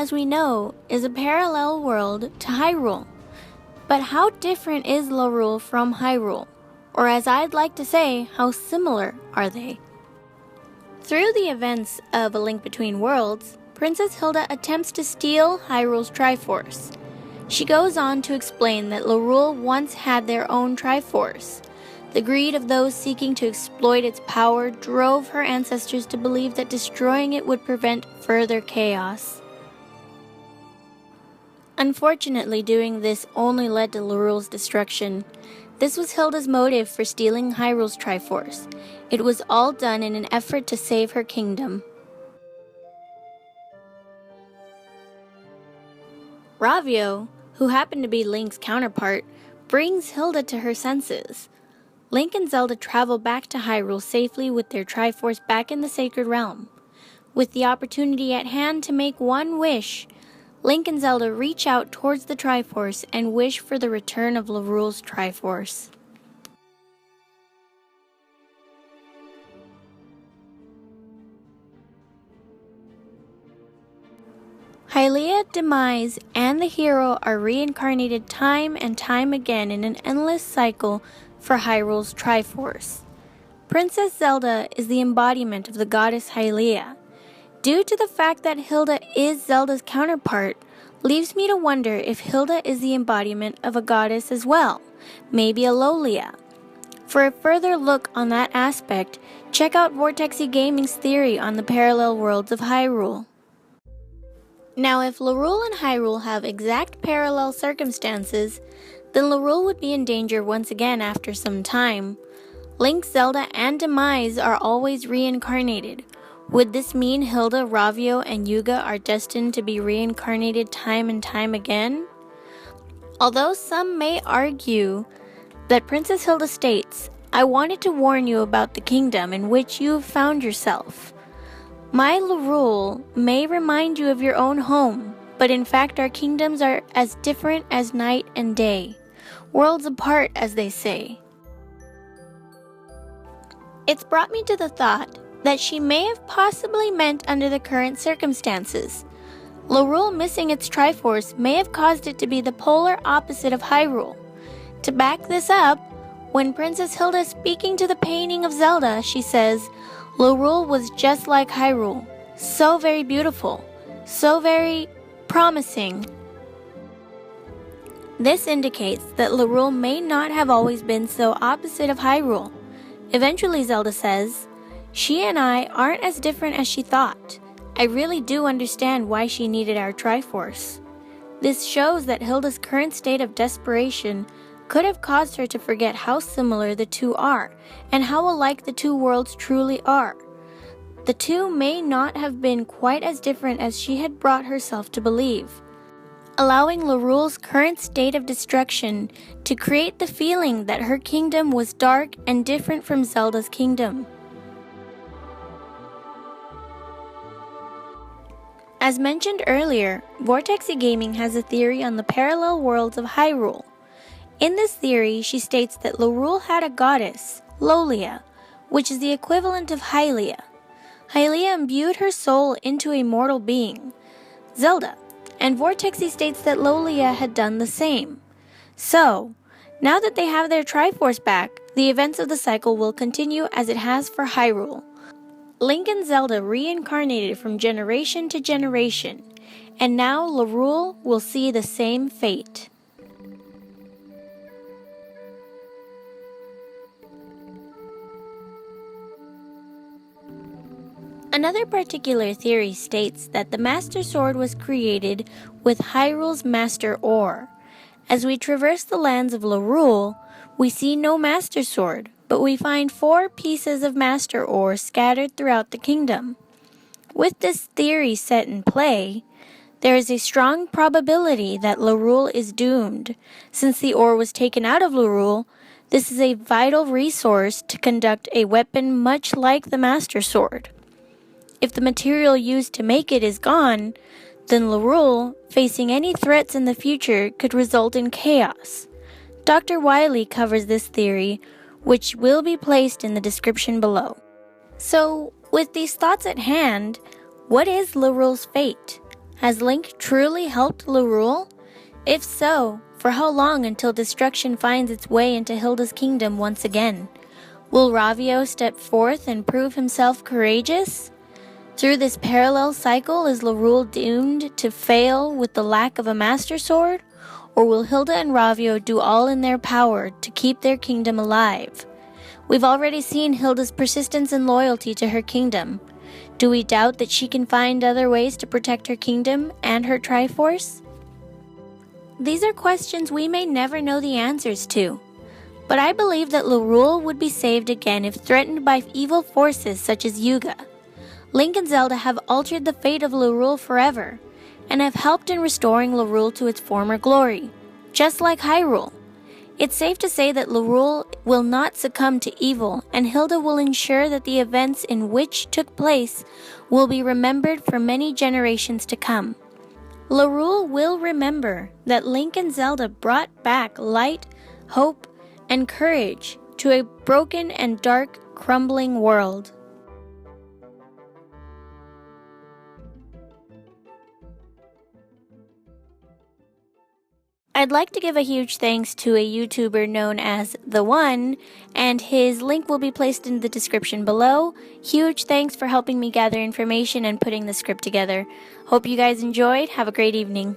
as we know, is a parallel world to Hyrule. But how different is Lorule from Hyrule? Or as I'd like to say, how similar are they? Through the events of A Link Between Worlds, Princess Hilda attempts to steal Hyrule's Triforce. She goes on to explain that Lorule once had their own Triforce. The greed of those seeking to exploit its power drove her ancestors to believe that destroying it would prevent further chaos. Unfortunately, doing this only led to Lorule's destruction. This was Hilda's motive for stealing Hyrule's Triforce. It was all done in an effort to save her kingdom. Ravio, who happened to be Link's counterpart, brings Hilda to her senses. Link and Zelda travel back to Hyrule safely with their Triforce back in the Sacred Realm. With the opportunity at hand to make one wish, Link and Zelda reach out towards the Triforce and wish for the return of Lorule's Triforce. Hylia, Demise, and the hero are reincarnated time and time again in an endless cycle for Hyrule's Triforce. Princess Zelda is the embodiment of the goddess Hylia. Due to the fact that Hilda is Zelda's counterpart, leaves me to wonder if Hilda is the embodiment of a goddess as well, maybe a Lolia. For a further look on that aspect, check out VortexxyGaming's theory on the parallel worlds of Hyrule. Now, if Lorule and Hyrule have exact parallel circumstances, then Lorule would be in danger once again after some time. Link, Zelda, and Demise are always reincarnated. Would this mean Hilda, Ravio, and Yuga are destined to be reincarnated time and time again? Although some may argue that Princess Hilda states, "I wanted to warn you about the kingdom in which you have found yourself. My Lorule may remind you of your own home, but in fact our kingdoms are as different as night and day, worlds apart, as they say." It's brought me to the thought that she may have possibly meant under the current circumstances. Lorule missing its Triforce may have caused it to be the polar opposite of Hyrule. To back this up, when Princess Hilda is speaking to the painting of Zelda, she says, "Lorule was just like Hyrule, so very beautiful, so very promising." This indicates that Lorule may not have always been so opposite of Hyrule. Eventually, Zelda says, "She and I aren't as different as she thought. I really do understand why she needed our Triforce." This shows that Hilda's current state of desperation could have caused her to forget how similar the two are, and how alike the two worlds truly are. The two may not have been quite as different as she had brought herself to believe, allowing Lorule's current state of destruction to create the feeling that her kingdom was dark and different from Zelda's kingdom. As mentioned earlier, VortexxyGaming has a theory on the parallel worlds of Hyrule. In this theory, she states that Lorule had a goddess, Lolia, which is the equivalent of Hylia. Hylia imbued her soul into a mortal being, Zelda, and Vortexy states that Lolia had done the same. So, now that they have their Triforce back, the events of the cycle will continue as it has for Hyrule. Link and Zelda reincarnated from generation to generation, and now Lorule will see the same fate. Another particular theory states that the Master Sword was created with Hyrule's Master Ore. As we traverse the lands of Lorule, we see no Master Sword, but we find 4 pieces of Master Ore scattered throughout the kingdom. With this theory set in play, there is a strong probability that Lorule is doomed. Since the ore was taken out of Lorule, this is a vital resource to conduct a weapon much like the Master Sword. If the material used to make it is gone, then Lorule, facing any threats in the future, could result in chaos. Dr. Wily covers this theory, which will be placed in the description below. So, with these thoughts at hand, what is Lorule's fate? Has Link truly helped Lorule? If so, for how long until destruction finds its way into Hilda's kingdom once again? Will Ravio step forth and prove himself courageous? Through this parallel cycle, is Lorule doomed to fail with the lack of a Master Sword? Or will Hilda and Ravio do all in their power to keep their kingdom alive? We've already seen Hilda's persistence and loyalty to her kingdom. Do we doubt that she can find other ways to protect her kingdom and her Triforce? These are questions we may never know the answers to. But I believe that Lorule would be saved again if threatened by evil forces such as Yuga. Link and Zelda have altered the fate of Lorule forever, and have helped in restoring Lorule to its former glory, just like Hyrule. It's safe to say that Lorule will not succumb to evil, and Hilda will ensure that the events in which took place will be remembered for many generations to come. Lorule will remember that Link and Zelda brought back light, hope, and courage to a broken and dark, crumbling world. I'd like to give a huge thanks to a YouTuber known as The One, and his link will be placed in the description below. Huge thanks for helping me gather information and putting the script together. Hope you guys enjoyed. Have a great evening.